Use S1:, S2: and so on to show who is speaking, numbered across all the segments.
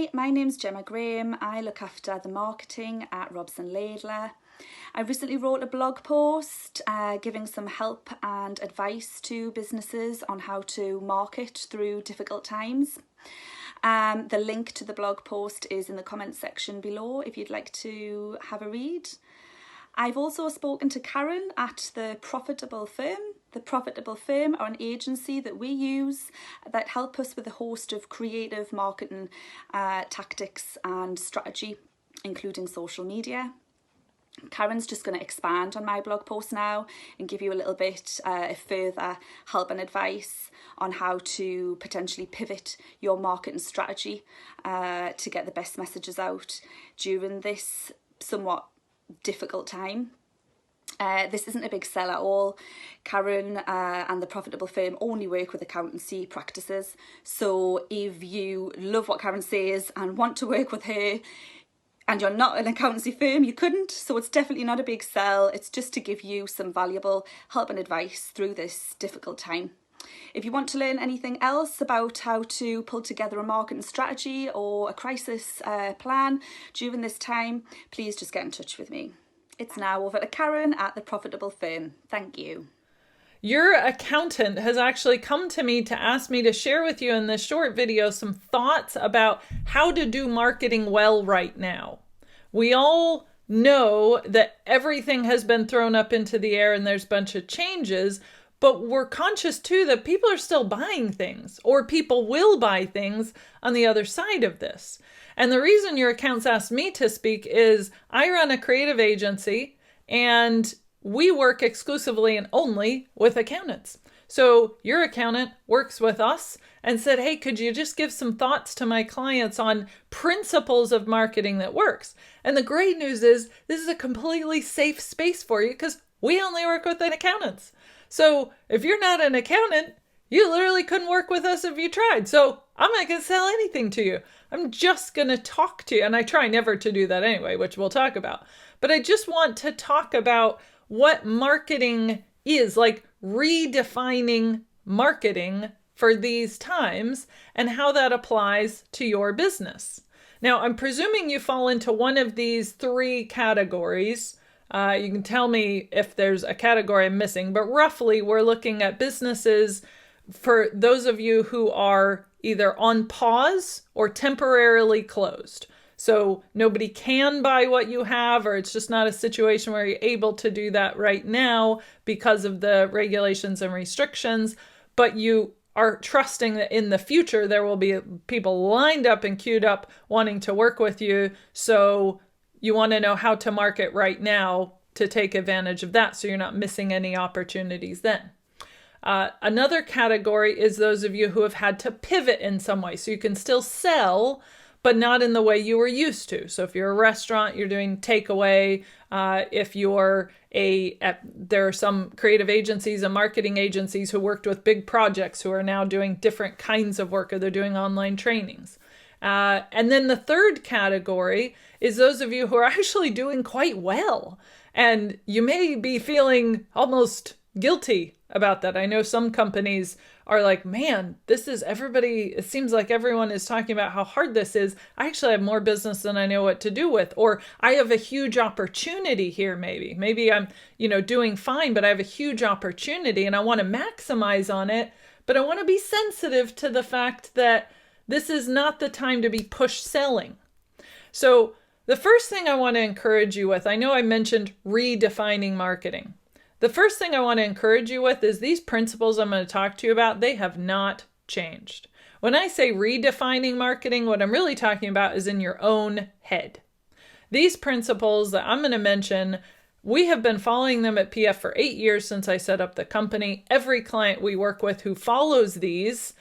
S1: Hi, my name's Gemma Graham. I look after the marketing at Robson Laidler. I recently wrote a blog post giving some help and advice to businesses on how to market through difficult times. The link to the blog post is in the comments section below if you'd like to have a read. I've also spoken to Karen at The Profitable Firm. The Profitable Firm are an agency that we use that help us with a host of creative marketing tactics and strategy, including social media. Karen's just going to expand on my blog post now and give you a little bit of further help and advice on how to potentially pivot your marketing strategy to get the best messages out during this somewhat difficult time. This isn't a big sell at all. Karen and the Profitable Firm only work with accountancy practices. So if you love what Karen says and want to work with her and you're not an accountancy firm, you couldn't. So it's definitely not a big sell. It's just to give you some valuable help and advice through this difficult time. If you want to learn anything else about how to pull together a marketing strategy or a crisis plan during this time, please just get in touch with me. It's now over to Karen at The Profitable Firm. Thank you.
S2: Your accountant has actually come to me to ask me to share with you in this short video some thoughts about how to do marketing well right now. We all know that everything has been thrown up into the air and there's a bunch of changes, but we're conscious too that people are still buying things, or people will buy things on the other side of this. And the reason your accountants asked me to speak is I run a creative agency and we work exclusively and only with accountants. So your accountant works with us and said, hey, could you just give some thoughts to my clients on principles of marketing that works? And the great news is this is a completely safe space for you because we only work with accountants. So if you're not an accountant, you literally couldn't work with us if you tried. So I'm not going to sell anything to you. I'm just going to talk to you. And I try never to do that anyway, which we'll talk about. But I just want to talk about what marketing is, like redefining marketing for these times and how that applies to your business. Now, I'm presuming you fall into one of these three categories. You can tell me if there's a category I'm missing, but roughly we're looking at businesses for those of you who are either on pause or temporarily closed. So nobody can buy what you have, or it's just not a situation where you're able to do that right now because of the regulations and restrictions, but you are trusting that in the future there will be people lined up and queued up wanting to work with you. So you want to know how to market right now to take advantage of that so you're not missing any opportunities then. Another category is those of you who have had to pivot in some way. So you can still sell, but not in the way you were used to. So if you're a restaurant, you're doing takeaway. If you're there are some creative agencies and marketing agencies who worked with big projects who are now doing different kinds of work, or they're doing online trainings. And then the third category is those of you who are actually doing quite well. And you may be feeling almost guilty about that. I know some companies are like, man, it seems like everyone is talking about how hard this is. I actually have more business than I know what to do with, or I have a huge opportunity here maybe. Maybe I'm, doing fine, but I have a huge opportunity and I want to maximize on it, but I want to be sensitive to the fact that this is not the time to be push selling. So the first thing I want to encourage you with, I know I mentioned redefining marketing. The first thing I want to encourage you with is these principles I'm going to talk to you about, they have not changed. When I say redefining marketing, what I'm really talking about is in your own head. These principles that I'm going to mention, we have been following them at PF for 8 years since I set up the company. Every client we work with who follows these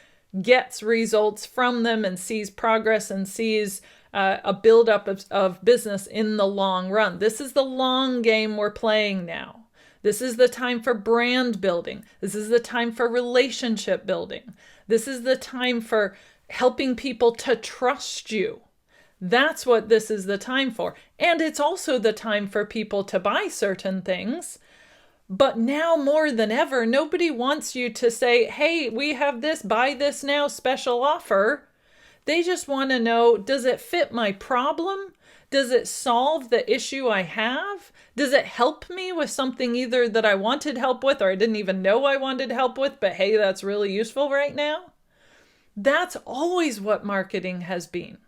S2: gets results from them and sees progress and sees a buildup of business in the long run. This is the long game we're playing now. This is the time for brand building. This is the time for relationship building. This is the time for helping people to trust you. That's what this is the time for. And it's also the time for people to buy certain things. But now more than ever, nobody wants you to say, hey, we have this, buy this now, special offer. They just want to know, does it fit my problem? Does it solve the issue I have? Does it help me with something either that I wanted help with or I didn't even know I wanted help with, but hey, that's really useful right now? That's always what marketing has been.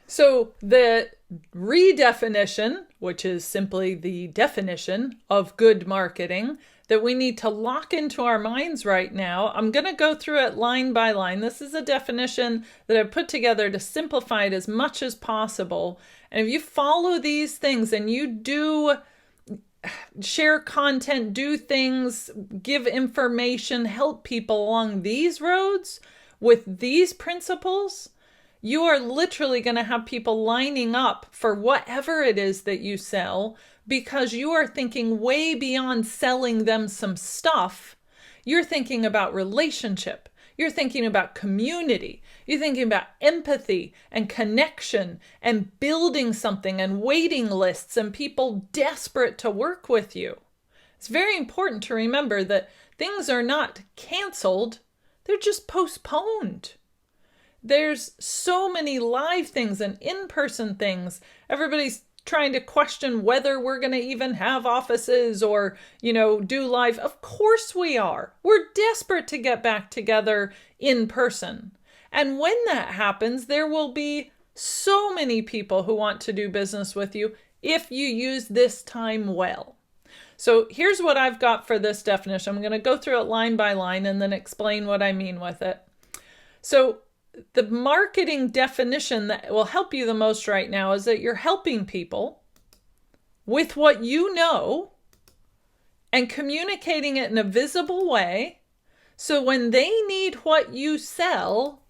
S2: So the redefinition, which is simply the definition of good marketing that we need to lock into our minds right now, I'm going to go through it line by line. This is a definition that I've put together to simplify it as much as possible. And if you follow these things and you do share content, do things, give information, help people along these roads with these principles, you are literally going to have people lining up for whatever it is that you sell because you are thinking way beyond selling them some stuff. You're thinking about relationship. You're thinking about community. You're thinking about empathy and connection and building something and waiting lists and people desperate to work with you. It's very important to remember that things are not canceled. They're just postponed. There's so many live things and in-person things. Everybody's trying to question whether we're going to even have offices or, do live. Of course we are. We're desperate to get back together in person. And when that happens, there will be so many people who want to do business with you if you use this time well. So here's what I've got for this definition. I'm going to go through it line by line and then explain what I mean with it. So the marketing definition that will help you the most right now is that you're helping people with what you know and communicating it in a visible way. So when they need what you sell,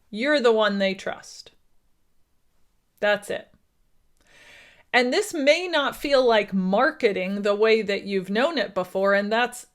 S2: you're the one they trust. That's it. And this may not feel like marketing the way that you've known it before, and that's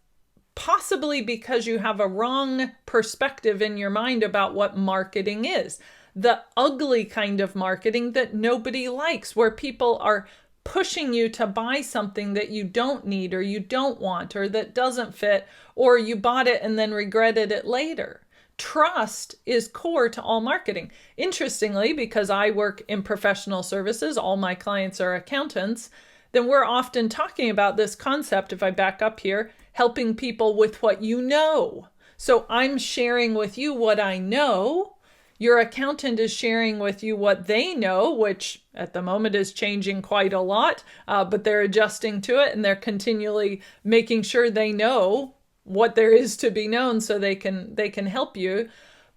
S2: possibly because you have a wrong perspective in your mind about what marketing is. The ugly kind of marketing that nobody likes, where people are pushing you to buy something that you don't need or you don't want or that doesn't fit, or you bought it and then regretted it later. Trust is core to all marketing. Interestingly, because I work in professional services, all my clients are accountants, then we're often talking about this concept, if I back up here, helping people with what you know. So I'm sharing with you what I know. Your accountant is sharing with you what they know, which at the moment is changing quite a lot, but they're adjusting to it and they're continually making sure they know what there is to be known so they can help you.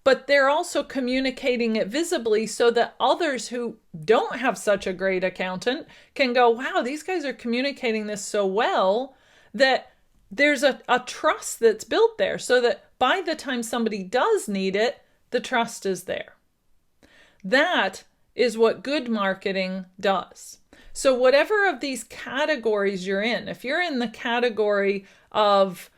S2: But they're also communicating it visibly so that others who don't have such a great accountant can go, wow, these guys are communicating this so well that there's a trust that's built there so that by the time somebody does need it, the trust is there. That is what good marketing does. So whatever of these categories you're in, if you're in the category of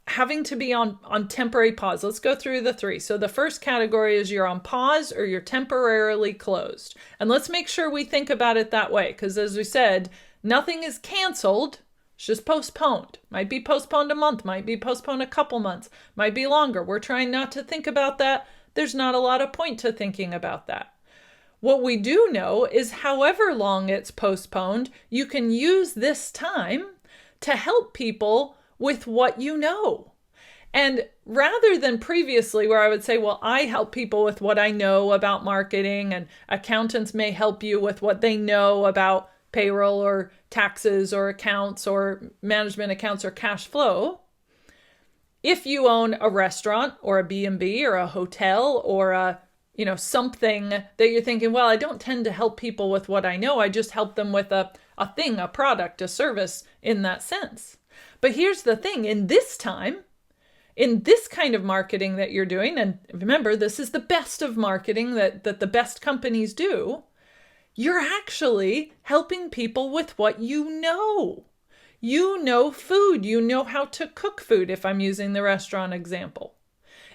S2: having to be on temporary pause, let's go through the three. So the first category is you're on pause or you're temporarily closed. And let's make sure we think about it that way, because as we said, nothing is canceled. It's just postponed. Might be postponed a month, might be postponed a couple months, might be longer. We're trying not to think about that. There's not a lot of point to thinking about that. What we do know is however long it's postponed, you can use this time to help people with what you know. And rather than previously where I would say, well, I help people with what I know about marketing and accountants may help you with what they know about payroll or taxes or accounts or management accounts or cash flow. If you own a restaurant or a B&B or a hotel or a something that you're thinking, well, I don't tend to help people with what I know. I just help them with a thing, a product, a service in that sense. But here's the thing, in this time, in this kind of marketing that you're doing, and remember, this is the best of marketing that the best companies do, you're actually helping people with what you know. You know food. You know how to cook food, if I'm using the restaurant example.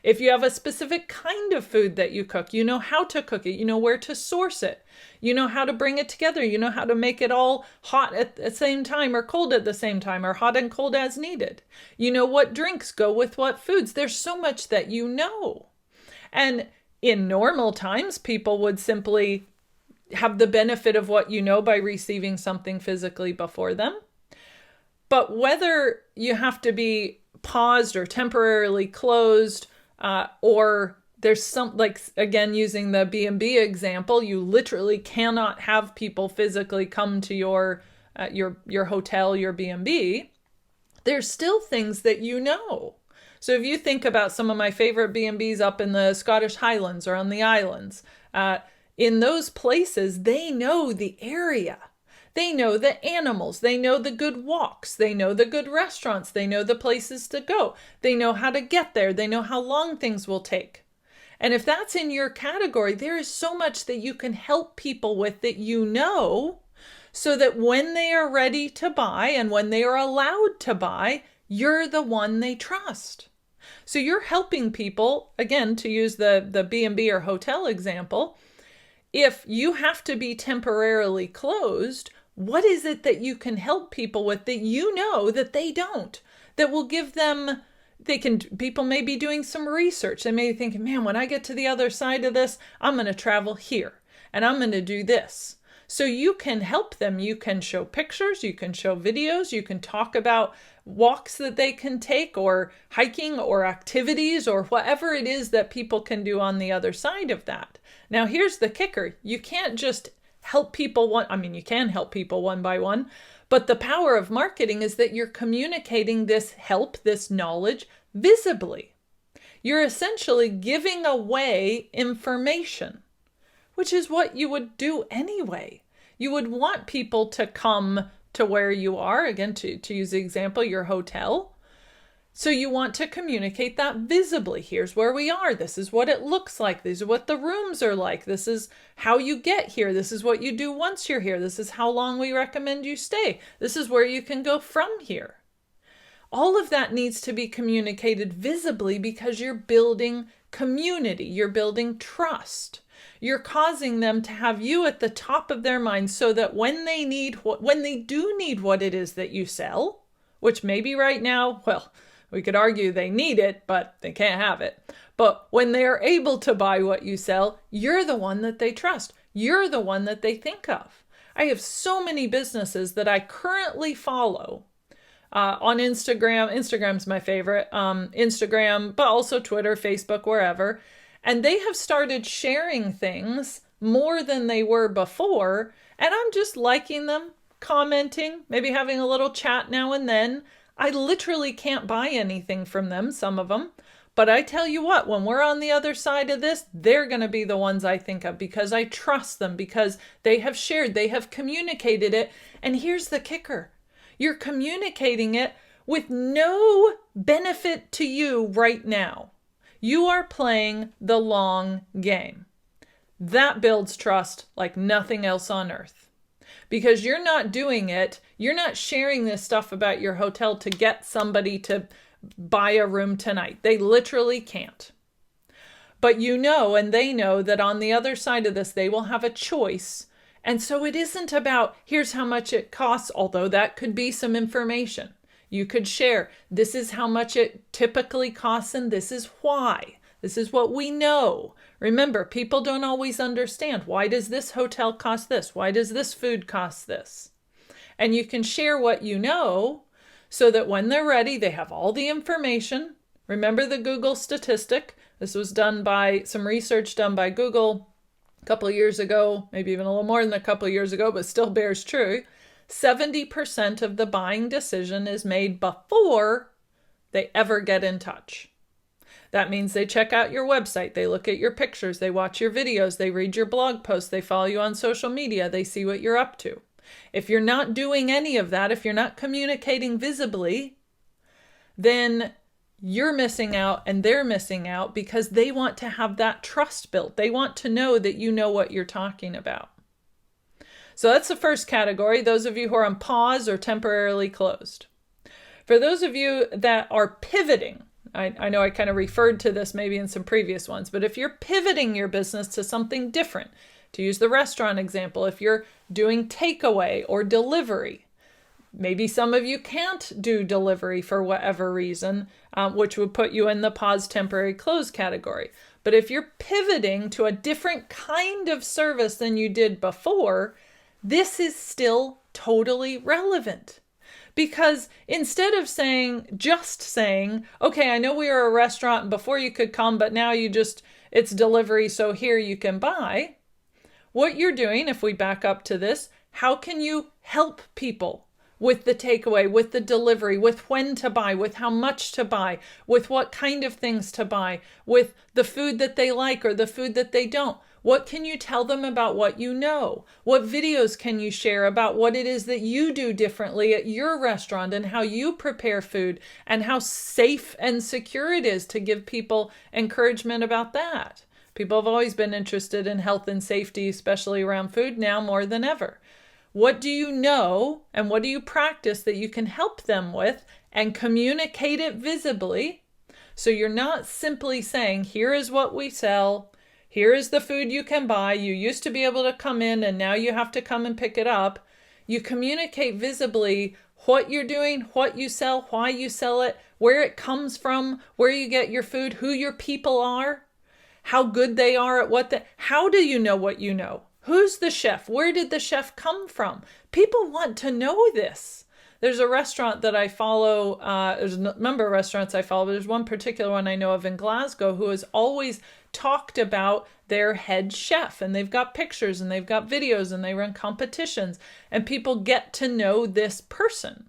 S2: If you have a specific kind of food that you cook, you know how to cook it. You know where to source it. You know how to bring it together. You know how to make it all hot at the same time or cold at the same time or hot and cold as needed. You know what drinks go with what foods. There's so much that you know. And In normal times, people would simply have the benefit of what you know by receiving something physically before them. But whether you have to be paused or temporarily closed, or there's some, like, again, using the B&B example, you literally cannot have people physically come to your hotel, your B&B. There's still things that you know. So if you think about some of my favorite B&Bs up in the Scottish Highlands or on the islands, in those places, they know the area. They know the animals. They know the good walks. They know the good restaurants. They know the places to go. They know how to get there. They know how long things will take. And if that's in your category, there is so much that you can help people with that you know, so that when they are ready to buy and when they are allowed to buy, you're the one they trust. So you're helping people, again, to use the B&B or hotel example, if you have to be temporarily closed, what is it that you can help people with that you know that they don't, that will give them, people may be doing some research. They may be thinking, man, when I get to the other side of this, I'm going to travel here and I'm going to do this. So you can help them. You can show pictures, you can show videos, you can talk about walks that they can take or hiking or activities or whatever it is that people can do on the other side of that. Now, here's the kicker. You can't just help people you can help people one by one, but the power of marketing is that you're communicating this help, this knowledge visibly. You're essentially giving away information, which is what you would do anyway. You would want people to come to where you are, again, to use the example, your hotel. So you want to communicate that visibly. Here's where we are. This is what it looks like. These are what the rooms are like. This is how you get here. This is what you do once you're here. This is how long we recommend you stay. This is where you can go from here. All of that needs to be communicated visibly because you're building community. You're building trust. You're causing them to have you at the top of their mind so that when they do need what it is that you sell, which maybe right now, well, we could argue they need it, but they can't have it. But when they are able to buy what you sell, you're the one that they trust. You're the one that they think of. I have so many businesses that I currently follow on Instagram. Instagram's my favorite. Instagram, but also Twitter, Facebook, wherever. And they have started sharing things more than they were before. And I'm just liking them, commenting, maybe having a little chat now and then. I literally can't buy anything from them, some of them. But I tell you what, when we're on the other side of this, they're going to be the ones I think of because I trust them, because they have shared, they have communicated it. And here's the kicker. You're communicating it with no benefit to you right now. You are playing the long game. That builds trust like nothing else on earth. Because you're not doing it, you're not sharing this stuff about your hotel to get somebody to buy a room tonight. They literally can't. But you know, and they know that on the other side of this, they will have a choice. And so it isn't about, here's how much it costs, although that could be some information. You could share, this is how much it typically costs and this is why. This is what we know. Remember, people don't always understand. Why does this hotel cost this? Why does this food cost this? And you can share what you know so that when they're ready, they have all the information. Remember the Google statistic? This was done by some research done by Google a couple of years ago, maybe even a little more than a couple of years ago, but still bears true. 70% of the buying decision is made before they ever get in touch. That means they check out your website, they look at your pictures, they watch your videos, they read your blog posts, they follow you on social media, they see what you're up to. If you're not doing any of that, if you're not communicating visibly, then you're missing out and they're missing out because they want to have that trust built. They want to know that you know what you're talking about. So that's the first category, those of you who are on pause or temporarily closed. For those of you that are pivoting, I know I kind of referred to this maybe in some previous ones, but if you're pivoting your business to something different, to use the restaurant example, if you're doing takeaway or delivery, Maybe some of you can't do delivery for whatever reason, which would put you in the pause temporary close category. But if you're pivoting to a different kind of service than you did before, this is still totally relevant. Because instead of just saying, okay, I know we are a restaurant and before you could come, but now it's delivery, so here you can buy. What you're doing, if we back up to this, how can you help people with the takeaway, with the delivery, with when to buy, with how much to buy, with what kind of things to buy, with the food that they like or the food that they don't? What can you tell them about what you know? What videos can you share about what it is that you do differently at your restaurant and how you prepare food and how safe and secure it is to give people encouragement about that? People have always been interested in health and safety, especially around food, now more than ever. What do you know and what do you practice that you can help them with and communicate it visibly? So you're not simply saying, here is what we sell, here is the food you can buy, you used to be able to come in and now you have to come and pick it up. You communicate visibly what you're doing, what you sell, why you sell it, where it comes from, where you get your food, who your people are, how good they are at how do you know what you know? Who's the chef? Where did the chef come from? People want to know this. There's a restaurant that I follow. There's a number of restaurants I follow, but there's one particular one I know of in Glasgow who has always talked about their head chef. And they've got pictures and they've got videos and they run competitions. And people get to know this person.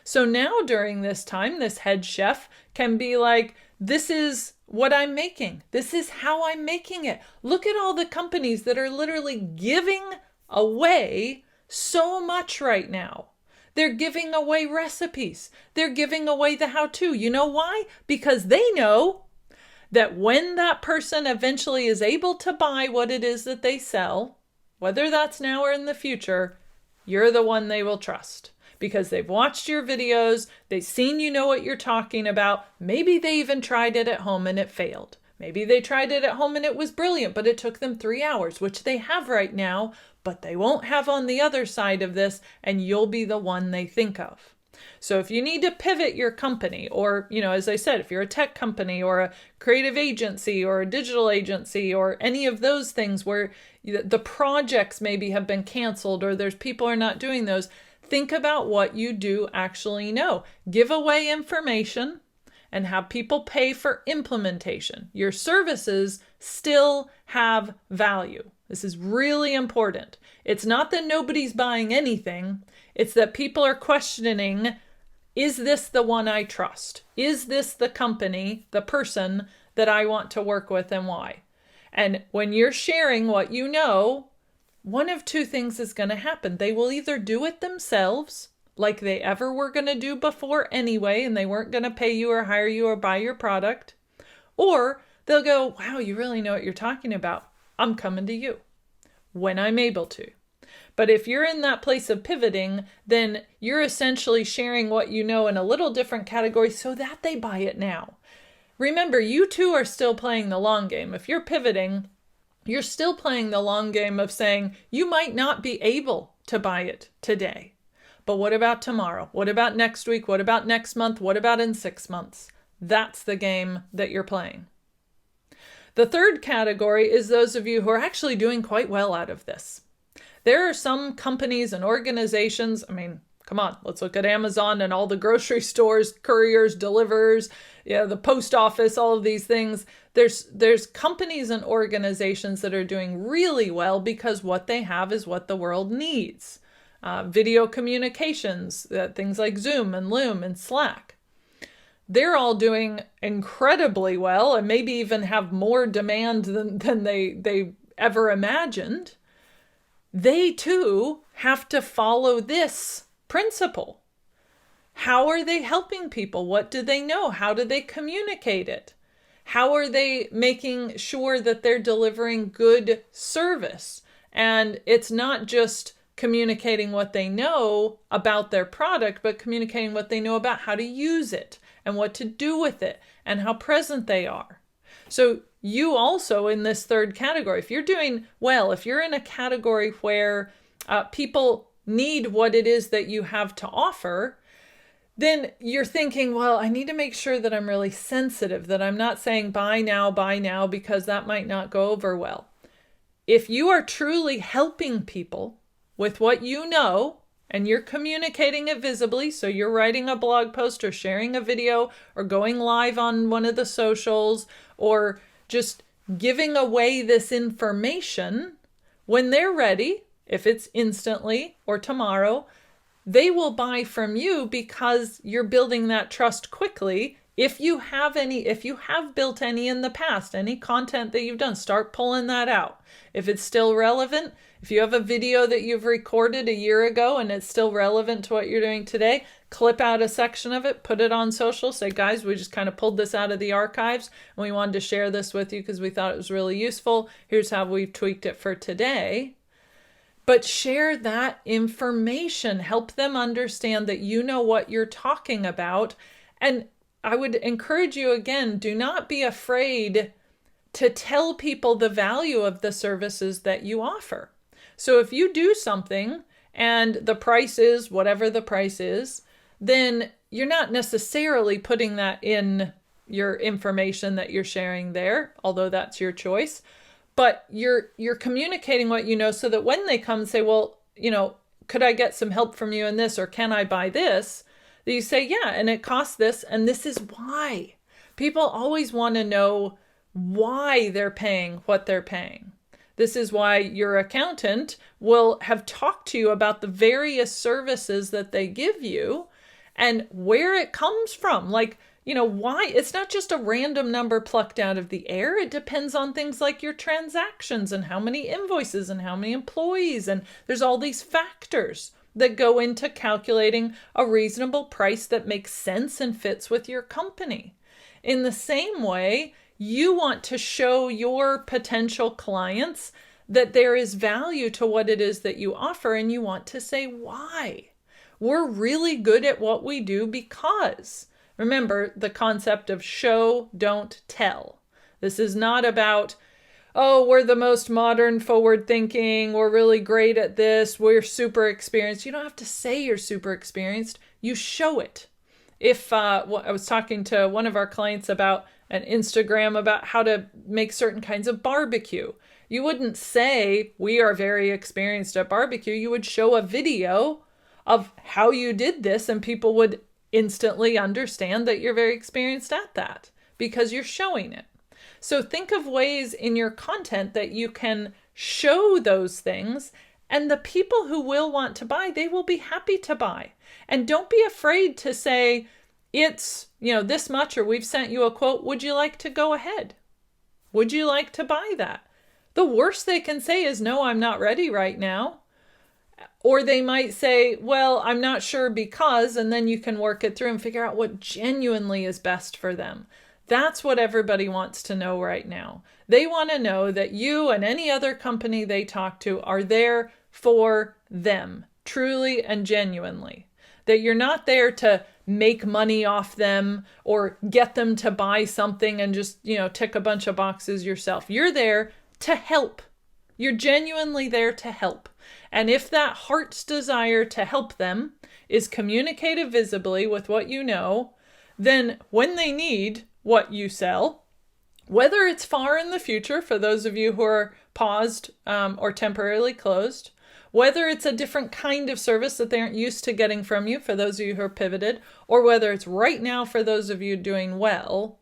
S2: So now during this time, this head chef can be like, this is what I'm making. This is how I'm making it. Look at all the companies that are literally giving away so much right now. They're giving away recipes. They're giving away the how-to. You know why? Because they know that when that person eventually is able to buy what it is that they sell, whether that's now or in the future, you're the one they will trust. Because they've watched your videos, they've seen you know what you're talking about. Maybe they even tried it at home and it failed. Maybe they tried it at home and it was brilliant, but it took them 3 hours, which they have right now, but they won't have on the other side of this, and you'll be the one they think of. So if you need to pivot your company, or, as I said, if you're a tech company or a creative agency or a digital agency or any of those things where the projects maybe have been canceled or there's people are not doing those, think about what you do actually know. Give away information and have people pay for implementation. Your services still have value. This is really important. It's not that nobody's buying anything. It's that people are questioning, is this the one I trust? Is this the company, the person that I want to work with, and why? And when you're sharing what you know, one of two things is going to happen. They will either do it themselves, like they ever were going to do before anyway, and they weren't going to pay you or hire you or buy your product. Or they'll go, wow, you really know what you're talking about. I'm coming to you when I'm able to. But if you're in that place of pivoting, then you're essentially sharing what you know in a little different category so that they buy it now. Remember, you two are still playing the long game. If you're pivoting, you're still playing the long game of saying, you might not be able to buy it today. But what about tomorrow? What about next week? What about next month? What about in 6 months? That's the game that you're playing. The third category is those of you who are actually doing quite well out of this. There are some companies and organizations, come on, let's look at Amazon and all the grocery stores, couriers, deliverers, the post office, all of these things. There's companies and organizations that are doing really well because what they have is what the world needs. Video communications, things like Zoom and Loom and Slack. They're all doing incredibly well and maybe even have more demand than they ever imagined. They too have to follow this principle. How are they helping people? What do they know? How do they communicate it? How are they making sure that they're delivering good service? And it's not just communicating what they know about their product, but communicating what they know about how to use it and what to do with it and how present they are. So you also in this third category, if you're doing well, if you're in a category where people need what it is that you have to offer, then you're thinking, well, I need to make sure that I'm really sensitive, that I'm not saying buy now, because that might not go over well. If you are truly helping people with what you know, and you're communicating it visibly, so you're writing a blog post or sharing a video or going live on one of the socials or just giving away this information, when they're ready, if it's instantly or tomorrow, they will buy from you because you're building that trust quickly. If you have built any in the past, any content that you've done, start pulling that out. If it's still relevant, if you have a video that you've recorded a year ago and it's still relevant to what you're doing today, clip out a section of it, put it on social, say, guys, we just kind of pulled this out of the archives and we wanted to share this with you because we thought it was really useful. Here's how we've tweaked it for today. But share that information. Help them understand that you know what you're talking about. And I would encourage you again, do not be afraid to tell people the value of the services that you offer. So if you do something and the price is whatever the price is, then you're not necessarily putting that in your information that you're sharing there, although that's your choice. But you're communicating what you know so that when they come and say, well, could I get some help from you in this, or can I buy this? That you say, yeah, and it costs this, and this is why. People always want to know why they're paying what they're paying. This is why your accountant will have talked to you about the various services that they give you and where it comes from. Like, why? It's not just a random number plucked out of the air. It depends on things like your transactions and how many invoices and how many employees. And there's all these factors that go into calculating a reasonable price that makes sense and fits with your company. In the same way, you want to show your potential clients that there is value to what it is that you offer, and you want to say why. We're really good at what we do because, remember the concept of show, don't tell. This is not about, oh, we're the most modern, forward thinking, we're really great at this, we're super experienced. You don't have to say you're super experienced. You show it. If I was talking to one of our clients about an Instagram about how to make certain kinds of barbecue. You wouldn't say, we are very experienced at barbecue. You would show a video of how you did this, and people would instantly understand that you're very experienced at that because you're showing it. So think of ways in your content that you can show those things, and the people who will want to buy, they will be happy to buy. And don't be afraid to say, it's, this much, or we've sent you a quote. Would you like to go ahead? Would you like to buy that? The worst they can say is, no, I'm not ready right now. Or they might say, well, I'm not sure because, and then you can work it through and figure out what genuinely is best for them. That's what everybody wants to know right now. They want to know that you and any other company they talk to are there for them, truly and genuinely. That you're not there to make money off them or get them to buy something and just, tick a bunch of boxes yourself. You're there to help. You're genuinely there to help. And if that heart's desire to help them is communicated visibly with what you know, then when they need what you sell, whether it's far in the future for those of you who are paused or temporarily closed, whether it's a different kind of service that they aren't used to getting from you for those of you who are pivoted, or whether it's right now for those of you doing well,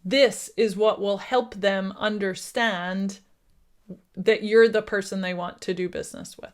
S2: this is what will help them understand that you're the person they want to do business with.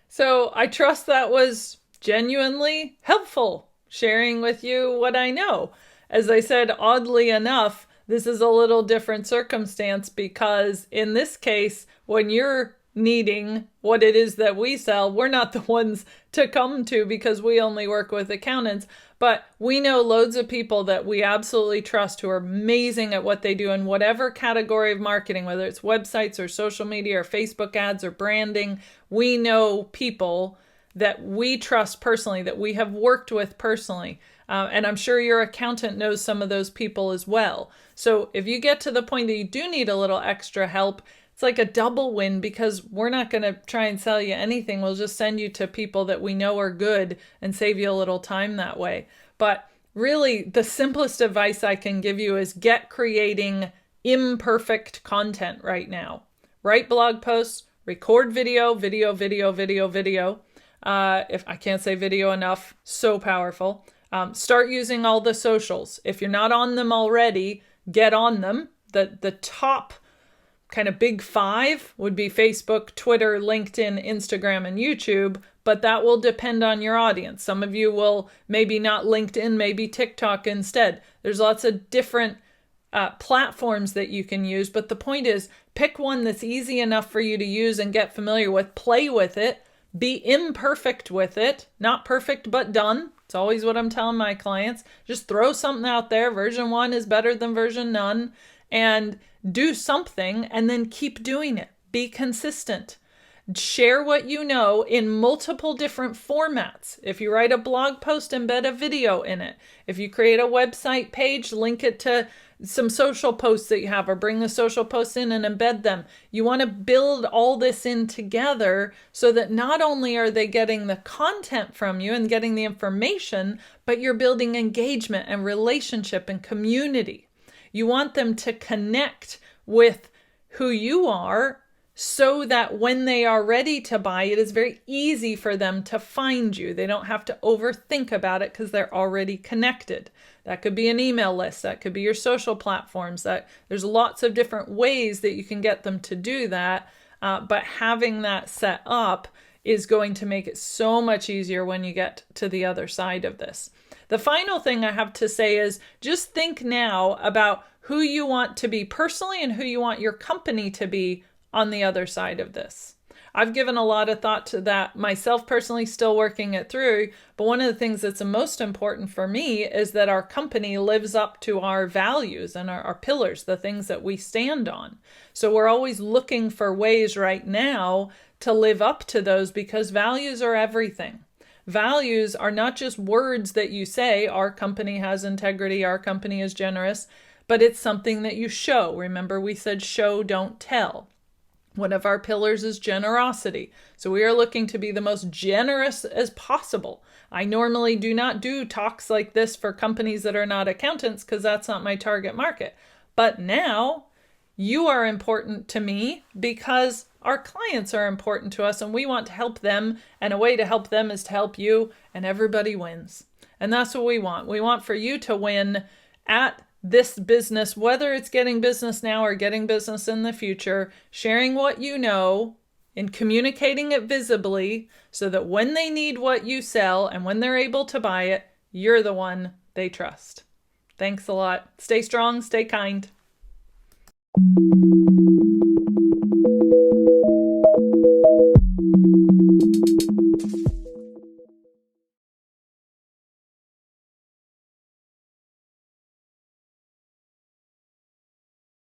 S2: So I trust that was genuinely helpful, sharing with you what I know. As I said, oddly enough, this is a little different circumstance because in this case, when you're needing what it is that we sell, we're not the ones to come to because we only work with accountants, but we know loads of people that we absolutely trust who are amazing at what they do in whatever category of marketing, whether it's websites or social media or Facebook ads or branding. We know people that we trust personally, that we have worked with personally. And I'm sure your accountant knows some of those people as well. So if you get to the point that you do need a little extra help, it's like a double win, because we're not going to try and sell you anything. We'll just send you to people that we know are good and save you a little time that way. But really, the simplest advice I can give you is get creating imperfect content right now. Write blog posts, record video. If I can't say video enough, so powerful. Start using all the socials. If you're not on them already, get on them. The top kind of big 5 would be Facebook, Twitter, LinkedIn, Instagram, and YouTube, but that will depend on your audience. Some of you will maybe not LinkedIn, maybe TikTok instead. There's lots of different platforms that you can use, but the point is, pick one that's easy enough for you to use and get familiar with. Play with it. Be imperfect with it. Not perfect, but done. It's always what I'm telling my clients. Just throw something out there. Version 1 is better than version none. And do something, and then keep doing it. Be consistent. Share what you know in multiple different formats. If you write a blog post, embed a video in it. If you create a website page, link it to some social posts that you have, or bring the social posts in and embed them. You want to build all this in together so that not only are they getting the content from you and getting the information, but you're building engagement and relationship and community. You want them to connect with who you are so that when they are ready to buy, it is very easy for them to find you. They don't have to overthink about it because they're already connected. That could be an email list. That could be your social platforms. There's lots of different ways that you can get them to do that. But having that set up is going to make it so much easier when you get to the other side of this. The final thing I have to say is just think now about who you want to be personally and who you want your company to be on the other side of this. I've given a lot of thought to that myself personally, still working it through. But one of the things that's the most important for me is that our company lives up to our values and our pillars, the things that we stand on. So we're always looking for ways right now to live up to those, because values are everything. Values are not just words that you say, our company has integrity, our company is generous, but it's something that you show. Remember, we said show, don't tell. One of our pillars is generosity. So we are looking to be the most generous as possible. I normally do not do talks like this for companies that are not accountants because that's not my target market. But now you are important to me because our clients are important to us and we want to help them. And a way to help them is to help you, and everybody wins. And that's what we want. We want for you to win at this business, whether it's getting business now or getting business in the future, sharing what you know and communicating it visibly so that when they need what you sell and when they're able to buy it, you're the one they trust. Thanks a lot. Stay strong, stay kind.